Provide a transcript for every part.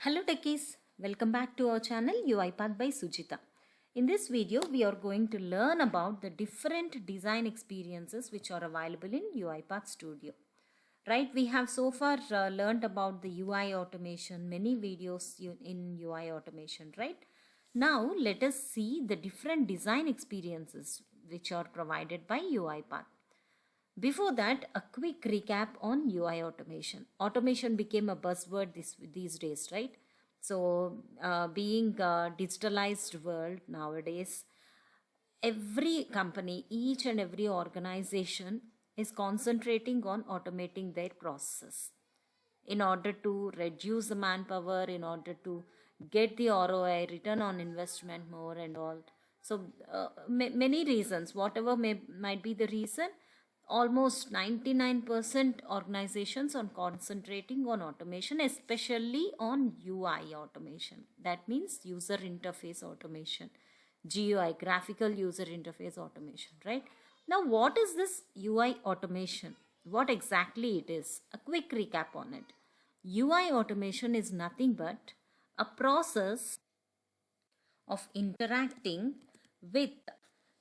Hello Techies, welcome back to our channel UiPath by Sujitha. In this video, we are going to learn about the different design experiences which are available in UiPath Studio. Right, we have so far learned about the UI automation, many videos in UI automation, right? Now let us see the different design experiences which are provided by UiPath. Before that, a quick recap on UI automation. Automation became a buzzword these days, right? So, being a digitalized world nowadays, every company, each and every organization is concentrating on automating their processes in order to reduce the manpower, in order to get the ROI, return on investment more and all. So many reasons, whatever might be the reason, almost 99% organizations are concentrating on automation, especially on UI automation. That means user interface automation, GUI, graphical user interface automation, right? Now, what is this UI automation? What exactly it is? A quick recap on it. UI automation is nothing but a process of interacting with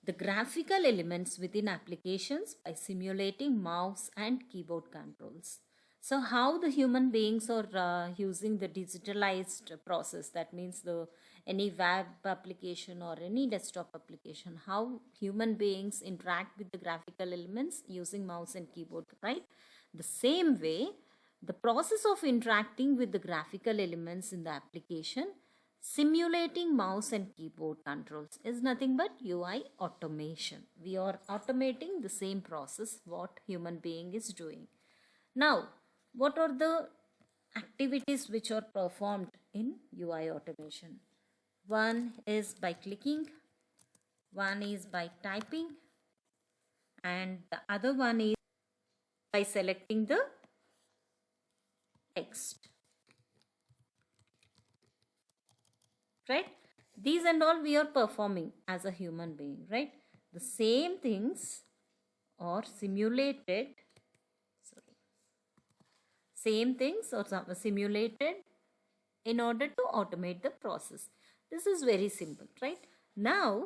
the graphical elements within applications by simulating mouse and keyboard controls. So how the human beings are using the digitalized process, that means any web application or any desktop application, how human beings interact with the graphical elements using mouse and keyboard, right? The same way, the process of interacting with the graphical elements in the application, simulating mouse and keyboard controls, is nothing but UI automation. We are automating the same process what human being is doing. Now, what are the activities which are performed in UI automation? One is by clicking, one is by typing, and the other one is by selecting the text. Right? These and all we are performing as a human being, right? The same things are simulated, same things are simulated in order to automate the process. This is very simple, right? Now,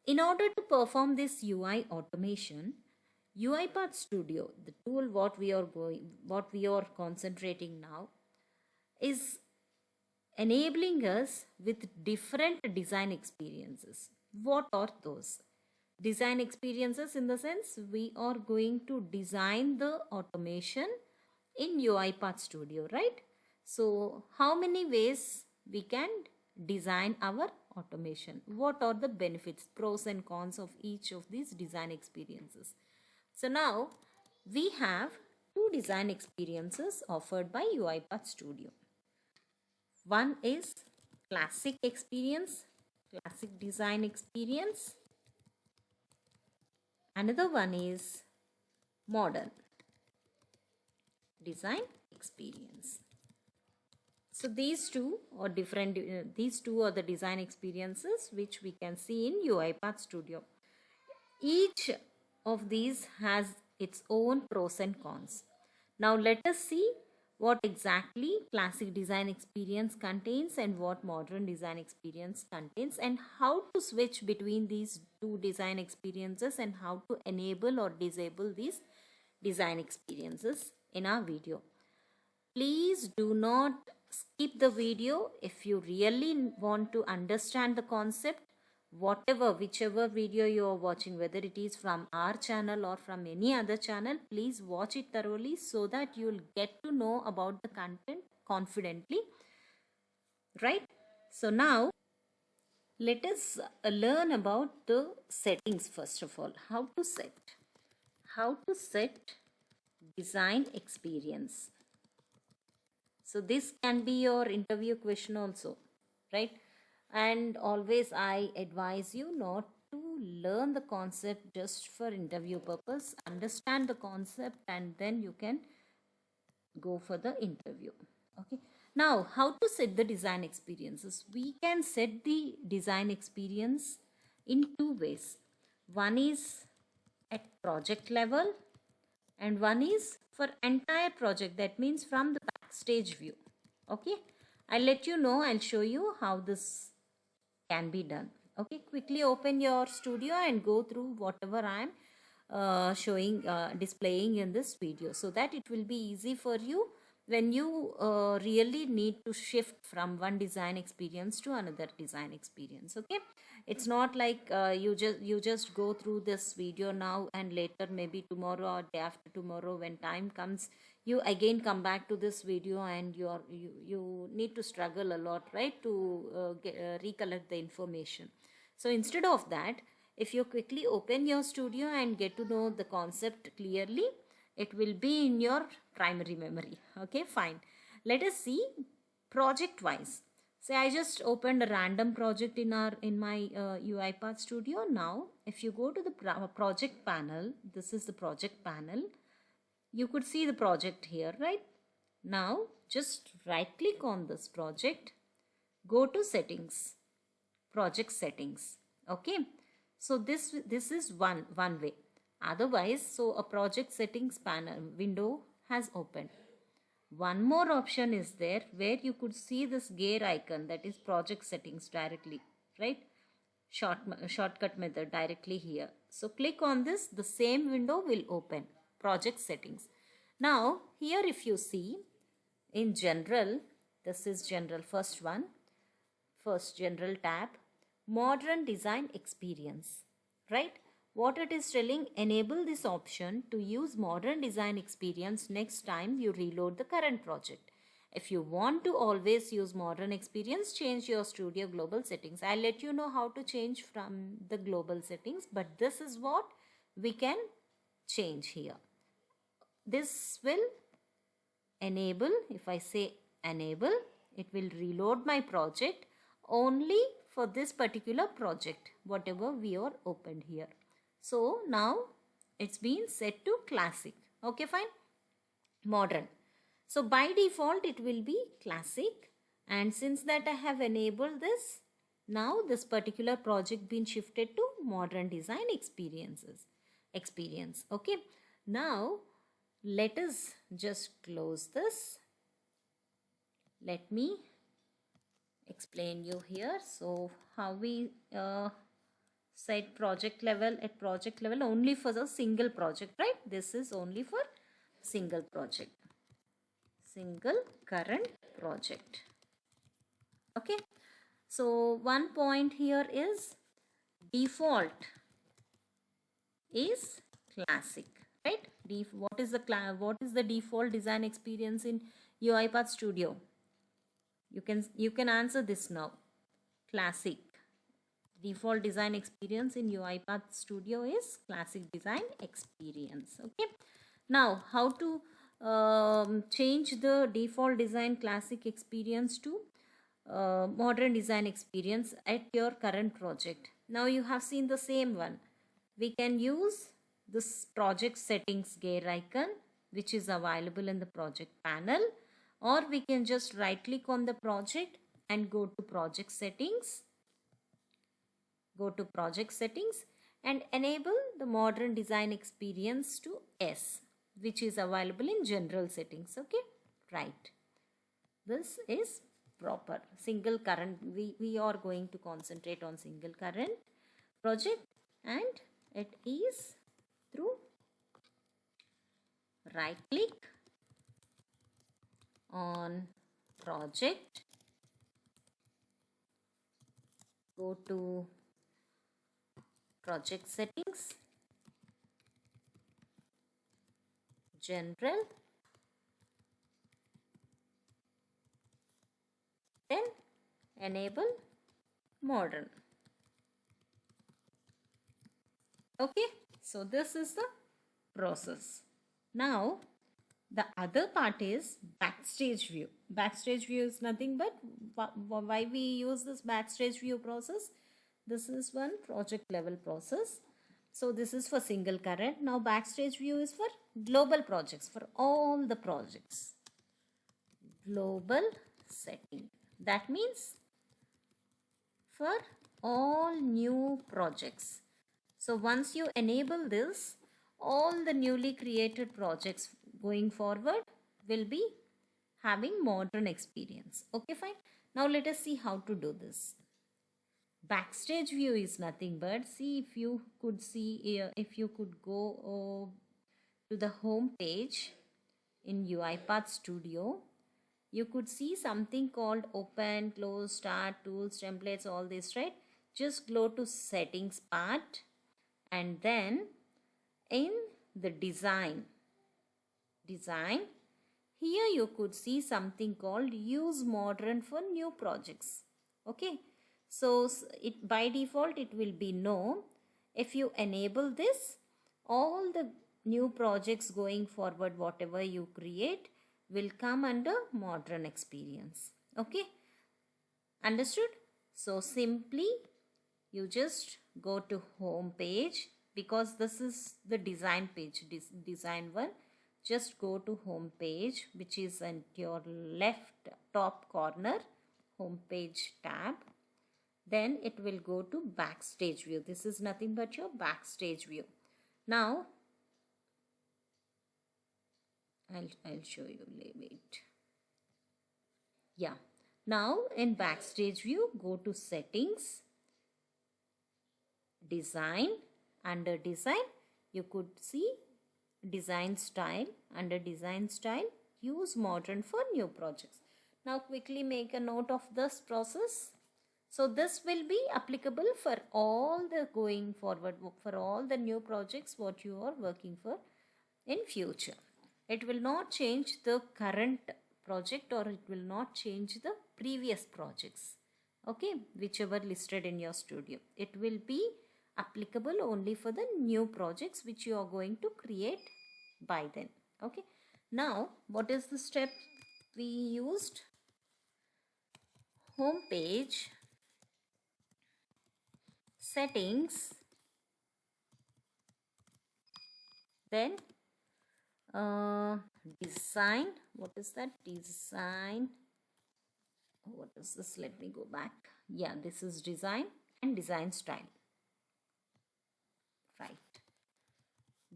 in order to perform this UI automation, UiPath Studio, the tool what we are concentrating now, is enabling us with different design experiences. What are those? Design experiences in the sense we are going to design the automation in UiPath Studio, right? So how many ways we can design our automation? What are the benefits, pros and cons of each of these design experiences? So now we have two design experiences offered by UiPath Studio. One is classic experience, classic design experience. Another one is modern design experience. So these two are different. These two are the design experiences which we can see in UiPath Studio. Each of these has its own pros and cons. Now let us see what exactly classic design experience contains and what modern design experience contains, and how to switch between these two design experiences and how to enable or disable these design experiences in our video. Please do not skip the video if you really want to understand the concept. Whichever video you are watching, whether it is from our channel or from any other channel, please watch it thoroughly so that you will get to know about the content confidently, right? So now let us learn about the settings. First of all, how to set design experience. So this can be your interview question also, right? And always I advise you not to learn the concept just for interview purpose. Understand the concept and then you can go for the interview. Okay. Now, how to set the design experiences? We can set the design experience in two ways. One is at project level and one is for entire project, that means from the backstage view. Okay. I'll let you know, I'll show you how this can be done. Okay, quickly open your studio and go through whatever I'm displaying in this video, so that it will be easy for you when you really need to shift from one design experience to another design experience. Okay, it's not like you just go through this video now and later, maybe tomorrow or day after tomorrow, when time comes, you again come back to this video and you need to struggle a lot, right, to recollect the information. So instead of that, if you quickly open your studio and get to know the concept clearly, it will be in your primary memory. Okay, fine. Let us see project wise. Say I just opened a random project in my UiPath Studio. Now if you go to the project panel, this is the project panel. You could see the project here, right? Now just right click on this project, go to settings, project settings. Okay, so this is one way. Otherwise, so a project settings panel window has opened. One more option is there where you could see this gear icon, that is project settings directly, right? Shortcut method directly here. So click on this, the same window will open, project settings. Now here if you see in general, this is general, first general tab, modern design experience, right? What it is telling, enable this option to use modern design experience next time you reload the current project. If you want to always use modern experience, change your studio global settings. I'll let you know how to change from the global settings, but this is what we can change here. This will enable, if I say enable, it will reload my project only for this particular project, whatever we are opened here. So now it's been set to classic. Okay, fine. Modern. So by default it will be classic, and since that I have enabled this, now this particular project been shifted to modern design experience. Okay, now let us just close this. Let me explain you here. So how we set project level, at project level only for the single project, right? This is only for single project, single current project. Okay, so one point here is default is classic, right? What is the default design experience in UiPath Studio? You can answer this now. Classic. Default design experience in UiPath Studio is classic design experience. Okay, now how to change the default design classic experience to modern design experience at your current project? Now you have seen the same one. We can use this project settings gear icon, which is available in the project panel, or we can just right click on the project and go to project settings. Go to project settings and enable the modern design experience to S, which is available in general settings. Okay, right. This is proper single current. We are going to concentrate on single current project, and it is through right click on project, go to project settings, general, then enable modern. Okay, so this is the process. Now the other part is backstage view. Backstage view is nothing but why we use this backstage view process. This is one project level process. So this is for single current. Now backstage view is for global projects, for all the projects. Global setting. That means for all new projects. So once you enable this, all the newly created projects going forward will be having modern experience. Okay, fine. Now let us see how to do this. Backstage view is nothing but, see, if you could see here, if you could go to the home page in UiPath Studio, you could see something called open, close, start, tools, templates, all this, right? Just go to settings part, and then in the design, here you could see something called use modern for new projects. Okay, so it by default it will be no. If you enable this, all the new projects going forward, whatever you create, will come under modern experience. Okay, understood? So simply you just go to home page, because this is the design page, design one. Just go to home page, which is at your left top corner, home page tab. Then it will go to backstage view. This is nothing but your backstage view. Now I'll show you. Wait. Yeah. Now in backstage view, go to settings, design. Under design, you could see design style. Under design style, use modern for new projects. Now quickly make a note of this process. So this will be applicable for all the going forward, for all the new projects what you are working for in future. It will not change the current project, or it will not change the previous projects. Okay, whichever listed in your studio. It will be applicable only for the new projects which you are going to create by then. Okay, now what is the step we used? Home page, settings, then design. What is that? Design. What is this? Let me go back. Yeah, this is design and design style. Right.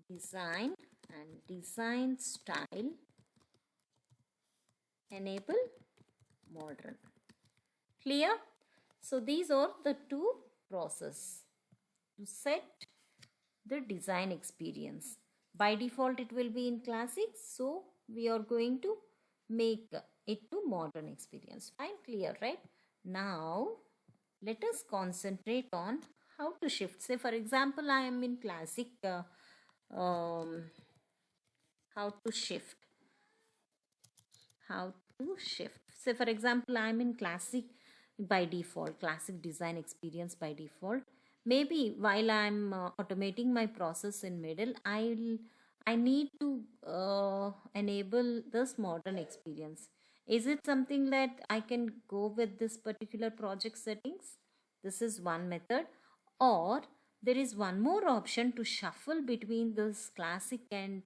Design and design style. Enable modern. Clear? So these are the two processes to set the design experience. By default it will be in classic, so we are going to make it to modern experience. Fine, clear, right? Now let us concentrate on how to shift. Say for example, I am in classic. How to shift. Say for example, I am in classic by default, classic design experience by default. Maybe while I'm automating my process in middle, I need to enable this modern experience. Is it something that I can go with this particular project settings? This is one method. Or there is one more option to shuffle between this classic and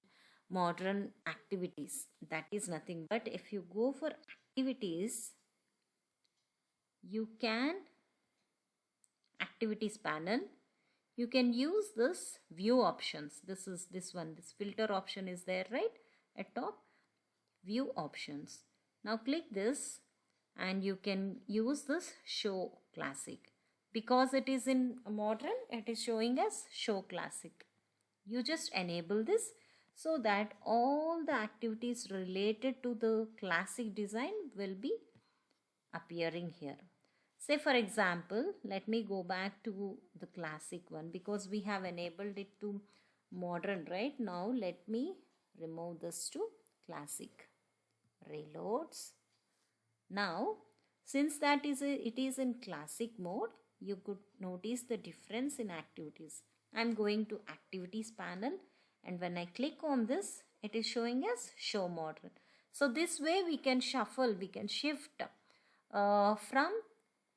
modern activities. That is nothing but, if you go for activities, you can activities panel, you can use this view options. This is this one, this filter option is there, right at top. View options. Now click this and you can use this show classic. Because it is in modern, it is showing as show classic. You just enable this so that all the activities related to the classic design will be appearing here. Say for example, let me go back to the classic one, because we have enabled it to modern, right? Now let me remove this to classic. Reloads. Now since that it is in classic mode, you could notice the difference in activities. I'm going to activities panel, and when I click on this, it is showing as show modern. So this way we can shuffle, we can shift from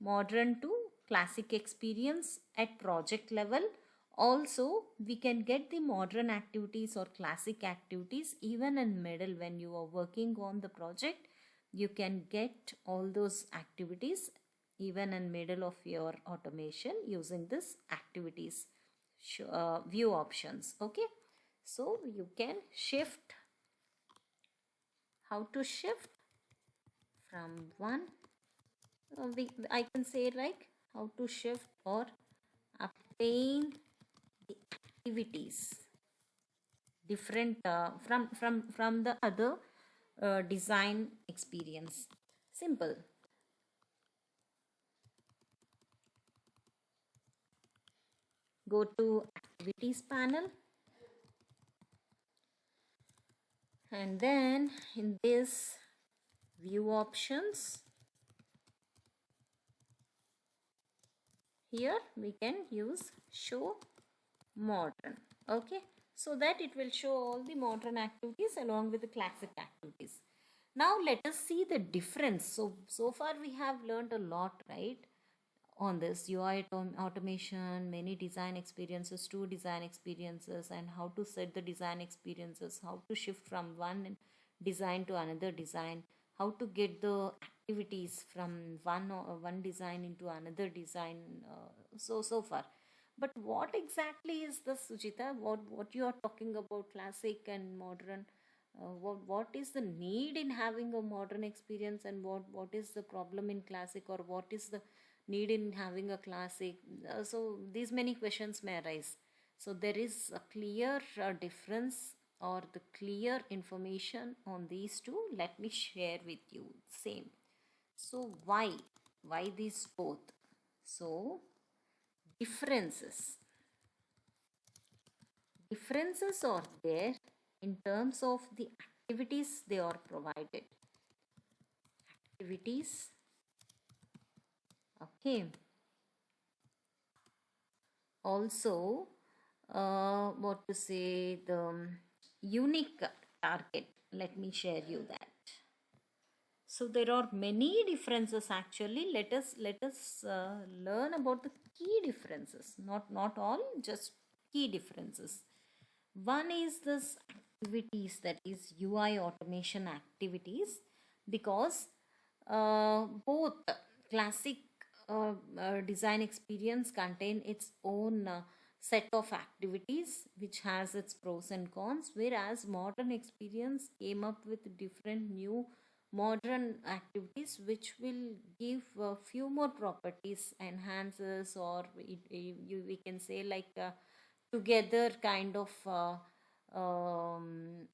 modern to classic experience at project level. Also we can get the modern activities or classic activities even in middle. When you are working on the project, you can get all those activities even in middle of your automation using this activities view options. Okay, so you can shift. How to shift? from one, I can say like how to shift or obtain the activities different from the other design experience. Simple. Go to activities panel, and then in this view options, here we can use show modern. Okay, so that it will show all the modern activities along with the classic activities. Now let us see the difference. So far we have learned a lot, right, on this UI automation, many design experiences, two design experiences, and how to set the design experiences, how to shift from one design to another design, how to get the activities from one design into another design, so far. But what exactly is this, Sujitha? What you are talking about, classic and modern? What is the need in having a modern experience, and what is the problem in classic, or what is the need in having a classic? So these many questions may arise. So there is a clear difference or the clear information on these two. Let me share with you. Same. So why these both? So differences differences are there in terms of the activities they are provided. Activities. Okay. Also, what to say, the unique target. Let me share you that. So there are many differences actually. Let us learn about the key differences. Not all, just key differences. One is this activities, that is UI automation activities, because both classic design experience contain its own set of activities which has its pros and cons, whereas modern experience came up with different new modern activities which will give a few more properties, enhances, or we can say like together kind of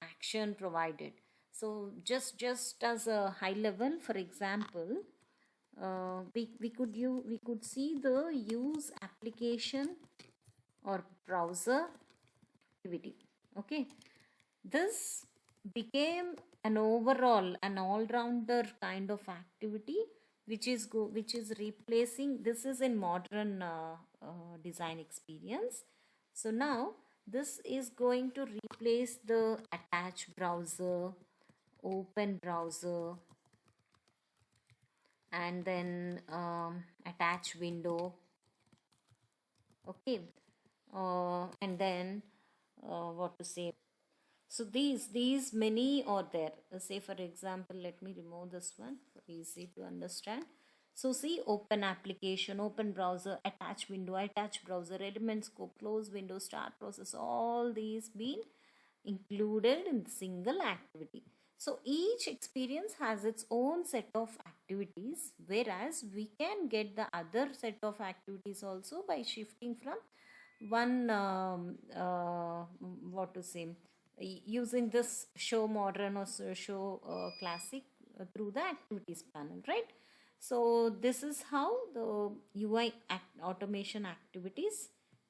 action provided. So just as a high level, for example, we could see the use application or browser activity. Okay, this became an all-rounder kind of activity which is replacing. This is in modern design experience. So now this is going to replace the attach browser, open browser, and then attach window. Okay, and then what to say, so these many are there. Say for example, let me remove this one for easy to understand. So see, open application, open browser, attach window, attach browser, element scope, close window, start process, all these been included in single activity. So each experience has its own set of activities, whereas we can get the other set of activities also by shifting from one what to say, using this show modern or show classic through the activities panel, right? So this is how the automation activities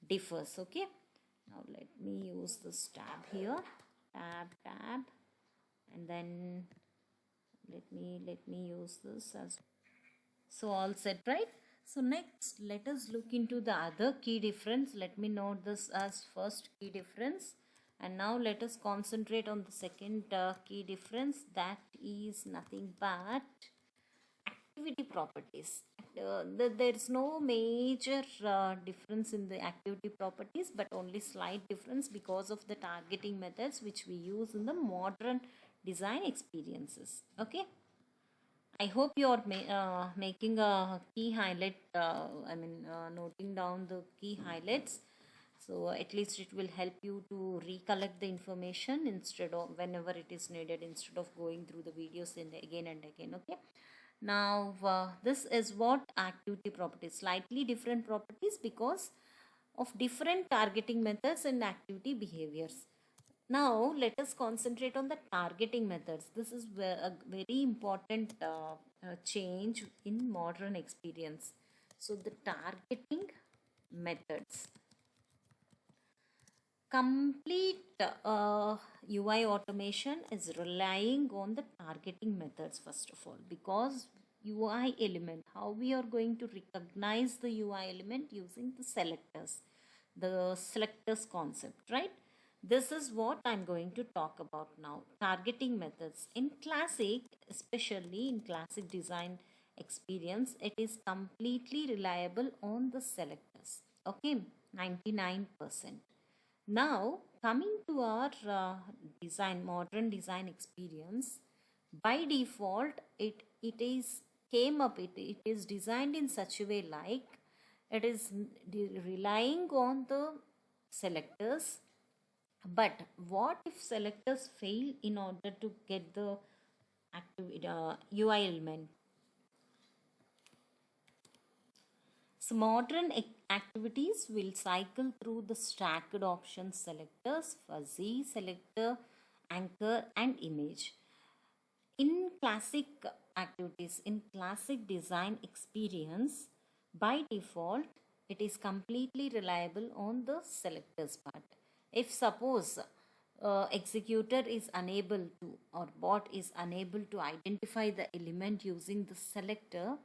differs. Okay, now let me use this tab here, tab, and then let me use this as. So all set, right? So next let us look into the other key difference. Let me note this as first key difference, and now let us concentrate on the second key difference, that is nothing but activity properties. There is no major difference in the activity properties, but only slight difference because of the targeting methods which we use in the modern design experiences. Okay, I hope you are making a key highlight, noting down the key highlights. So at least it will help you to recollect the information instead of whenever it is needed, instead of going through the videos again and again. Okay. Now this is what activity properties, slightly different properties because of different targeting methods and activity behaviors. Now let us concentrate on the targeting methods. This is a very important change in modern experience. So the targeting methods. Complete UI automation is relying on the targeting methods first of all, because UI element, how we are going to recognize the UI element using the selectors concept, right? This is what I'm going to talk about now. Targeting methods in classic, especially in classic design experience, it is completely reliable on the selectors. Okay, 99%. Now, coming to our modern design experience, by default, it is it is designed in such a way like it is relying on the selectors. But what if selectors fail in order to get the UI element? So modern activities will cycle through the stacked options selectors, fuzzy selector, anchor and image. In classic activities, in classic design experience, by default, it is completely reliable on the selectors part. If suppose executor is unable to, or bot is unable to identify the element using the selector,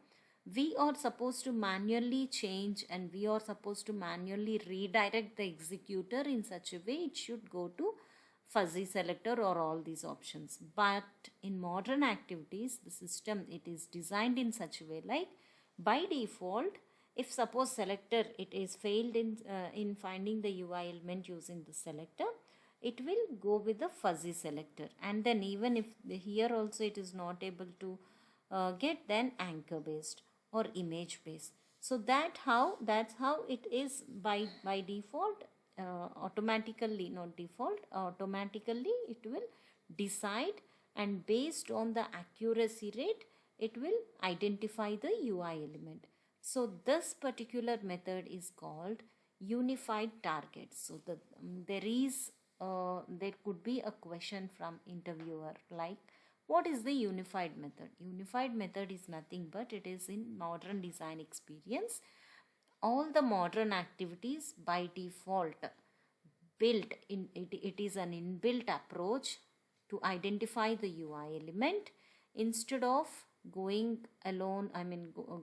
we are supposed to manually change and we are supposed to manually redirect the executor in such a way it should go to fuzzy selector or all these options. But in modern activities, the system, it is designed in such a way like by default, if suppose selector it is failed in finding the UI element using the selector, it will go with the fuzzy selector, and then even if here also it is not able to get, then anchor based or image based. So that's how it is by default. Automatically, not default, automatically it will decide, and based on the accuracy rate it will identify the UI element. So this particular method is called unified target. So there could be a question from interviewer like, what is the unified method? Unified method is nothing but it is in modern design experience. All the modern activities by default built in it is an inbuilt approach to identify the UI element instead of going alone,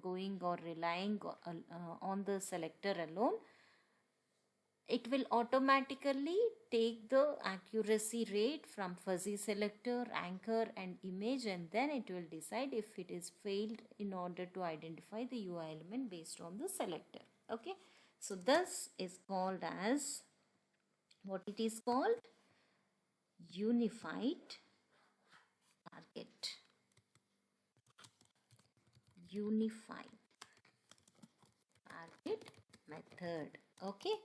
going or relying on the selector alone. It will automatically take the accuracy rate from fuzzy selector, anchor and image, and then it will decide if it is failed in order to identify the UI element based on the selector. Okay, so this is called as, what it is called, unified target. Unified target method. Okay,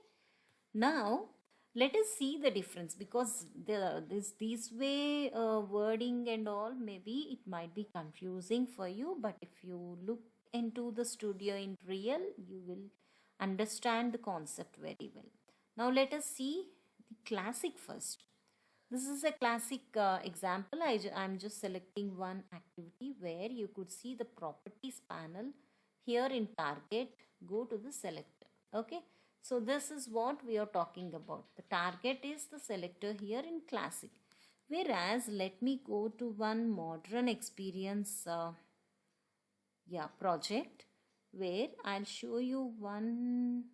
now let us see the difference, because this way wording and all, maybe it might be confusing for you, but if you look into the studio in real, you will understand the concept very well. Now let us see the classic first. This is a classic example. I'm just selecting one activity where you could see the properties panel here in target. Go to the selector. Okay. So this is what we are talking about. The target is the selector here in classic. Whereas let me go to one modern experience project where I'll show you one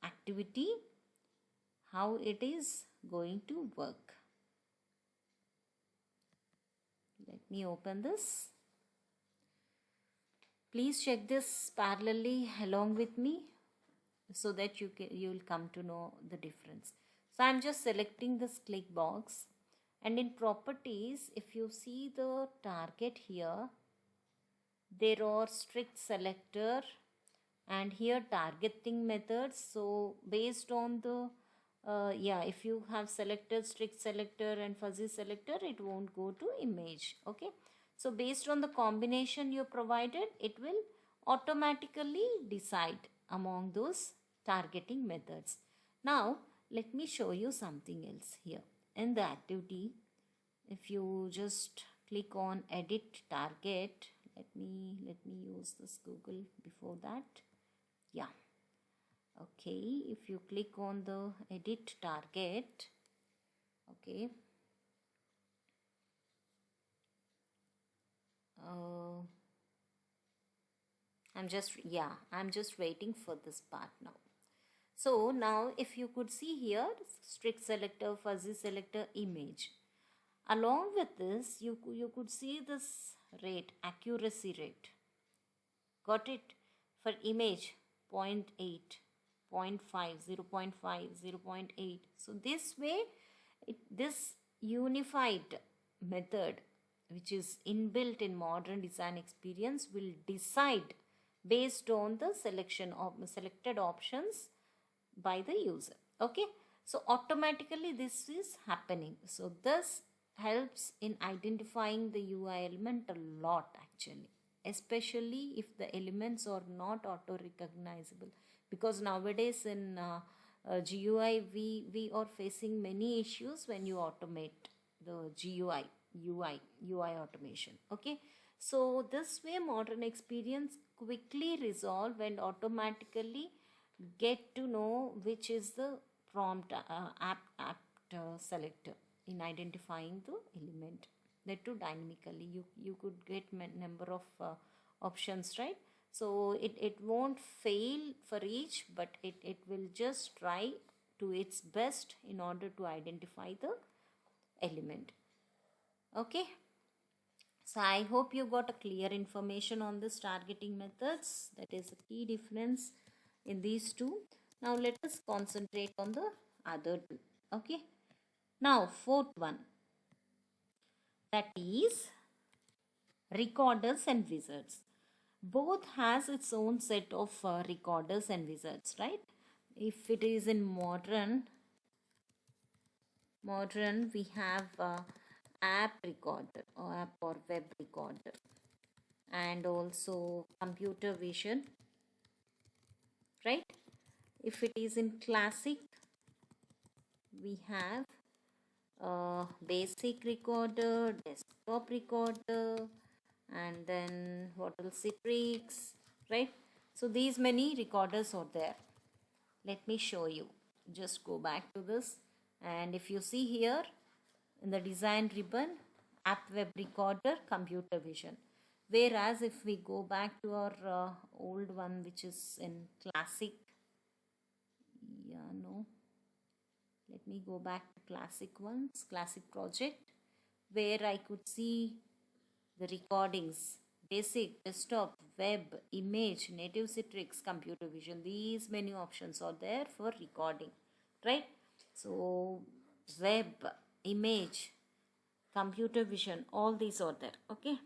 activity, how it is going to work. Let me open this. Please check this parallelly along with me so that you will come to know the difference. So I'm just selecting this click box, and in properties, if you see the target here, there are strict selector and here targeting methods. So based on the if you have selected strict selector and fuzzy selector, it won't go to image. Okay, So based on the combination you provided, it will automatically decide among those targeting methods. Now let me show you something else here. In the activity, if you just click on edit target, let me use this Google before that. Yeah, okay, if you click on the edit target, okay, I'm just waiting for this part now. So now if you could see here, strict selector, fuzzy selector, image. Along with this, you could see this rate, accuracy rate. Got it? For image, 0.8, 0.5, 0.5, 0.8. So this way, this unified method, which is inbuilt in modern design experience, will decide based on the selection of selected options by the user. Okay, so automatically this is happening. So this helps in identifying the UI element a lot actually, especially if the elements are not auto recognizable, because nowadays in GUI we are facing many issues when you automate the GUI UI automation. Okay, so this way modern experience quickly resolve and automatically get to know which is the prompt apt selector in identifying the element. That too dynamically, you could get number of options, right? So it won't fail for each, but it will just try to its best in order to identify the element. Okay, so I hope you got a clear information on this targeting methods. That is a key difference in these two. Now let us concentrate on the other two. Okay, now fourth one, that is recorders and wizards. Both has its own set of recorders and wizards, right? If it is in modern we have app recorder or app or web recorder, and also computer vision, right? If it is in classic, we have basic recorder, desktop recorder, and then what else, Citrix, right? So these many recorders are there. Let me show you. Just go back to this, and if you see here in the design ribbon, app web recorder, computer vision. Whereas if we go back to our old one, which is in classic, let me go back to classic project, where I could see the recordings, basic, desktop, web, image, native Citrix, computer vision. These many options are there for recording, right? So web, image, computer vision, all these are there. Okay,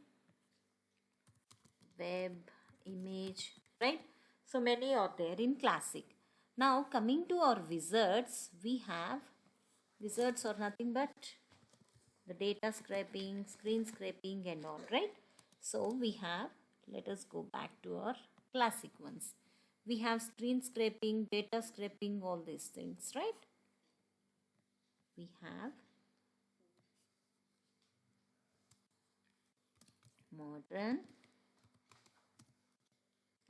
web, image, right? So many are there in classic. Now coming to our wizards, we have wizards are nothing but the data scraping, screen scraping and all, right? So we have, let us go back to our classic ones. We have screen scraping, data scraping, all these things, right? We have modern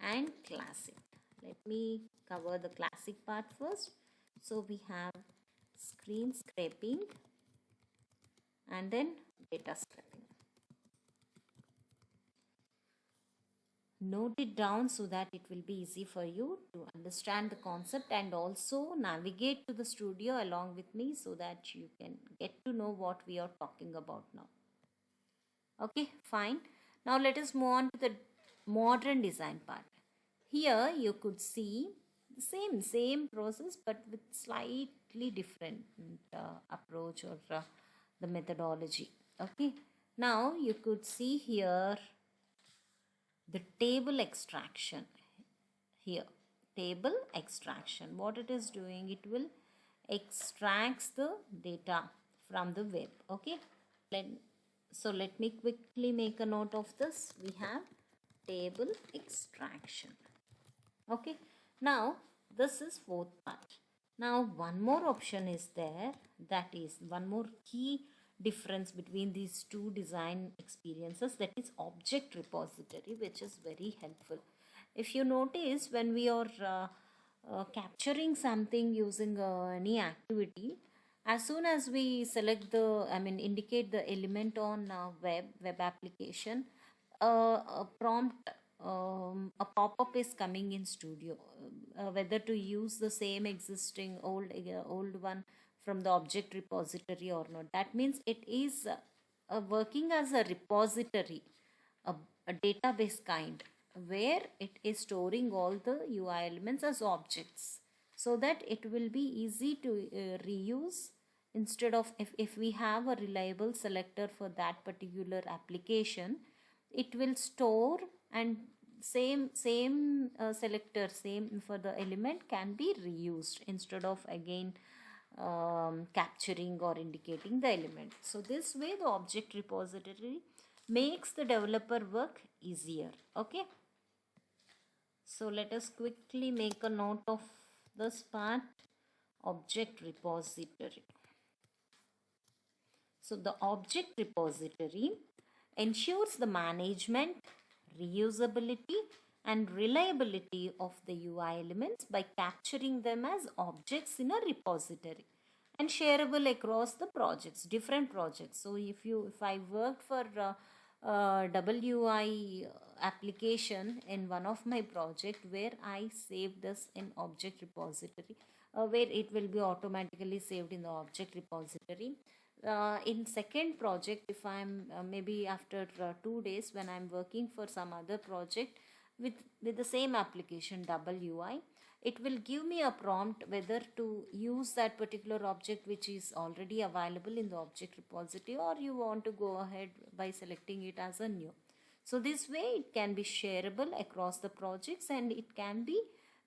and classic. Let me cover the classic part first. So we have screen scraping and then data scraping. Note it down so that it will be easy for you to understand the concept and also navigate to the studio along with me so that you can get to know what we are talking about now. Okay, fine. Now let us move on to the modern design part. Here you could see the same process but with slightly different approach or the methodology. Okay, now you could see here the table extraction. Here table extraction, what it is doing, it will extracts the data from the web. Okay, So let me quickly make a note of this. We have table extraction. Okay, now this is fourth part. Now one more option is there, that is one more key difference between these two design experiences, that is object repository, which is very helpful. If you notice, when we are capturing something using any activity, as soon as we select the, indicate the element on web application, a prompt, a pop-up is coming in Studio, whether to use the same existing old one from the object repository or not. That means it is working as a repository, a, a database kind, where it is storing all the UI elements as objects, so that it will be easy to reuse. Instead of, if we have a reliable selector for that particular application, it will store, and same selector, same for the element, can be reused instead of again capturing or indicating the element. So this way the object repository makes the developer work easier. Okay, so let us quickly make a note of this part, object repository. So the object repository ensures the management, reusability and reliability of the UI elements by capturing them as objects in a repository and shareable across the projects, different projects. So if I worked for WI application in one of my project, where I saved this in object repository, where it will be automatically saved in the object repository. In second project, if I'm maybe after 2 days, when I'm working for some other project with the same application WI, it will give me a prompt whether to use that particular object which is already available in the object repository, or you want to go ahead by selecting it as a new. So this way it can be shareable across the projects, and it can be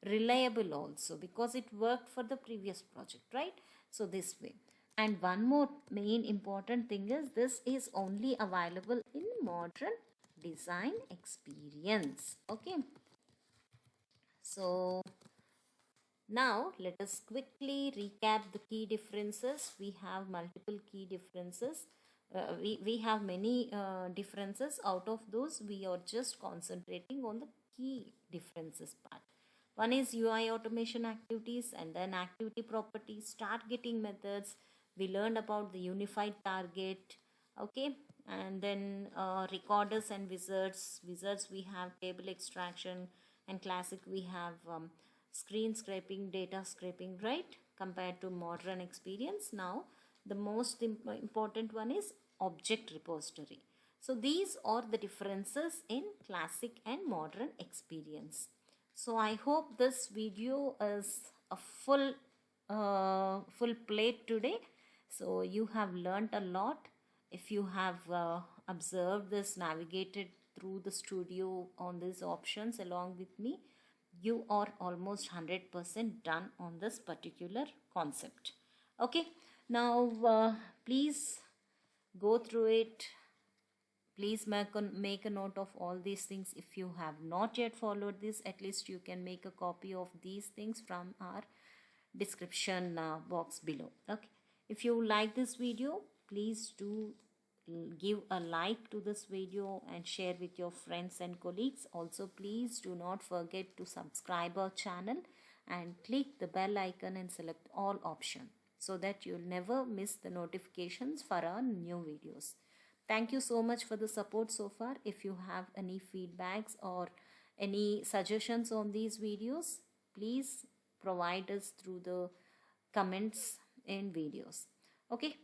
reliable also, because it worked for the previous project, right? So this way. And one more main important thing is, this is only available in modern design experience. Okay, so now let us quickly recap the key differences. We have multiple key differences. We have many differences. Out of those, we are just concentrating on the key differences part. One is UI automation activities, and then activity properties, targeting methods. We learned about the unified target. Okay, and then recorders and wizards. Wizards, we have table extraction, and classic we have screen scraping, data scraping, right, compared to modern experience. Now the most important one is object repository. So these are the differences in classic and modern experience. So I hope this video is a full plate today. So you have learnt a lot. If you have observed this, navigated through the studio on these options along with me, you are almost 100% done on this particular concept. Okay, now please go through it. Please make a note of all these things. If you have not yet followed this, at least you can make a copy of these things from our description box below. Okay, if you like this video, please do give a like to this video and share with your friends and colleagues. Also, please do not forget to subscribe our channel and click the bell icon and select all option, so that you'll never miss the notifications for our new videos. Thank you so much for the support so far. If you have any feedbacks or any suggestions on these videos, please provide us through the comments in videos. Okay,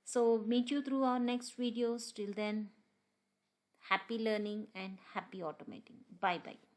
so meet you through our next videos. Till then, happy learning and happy automating. Bye bye.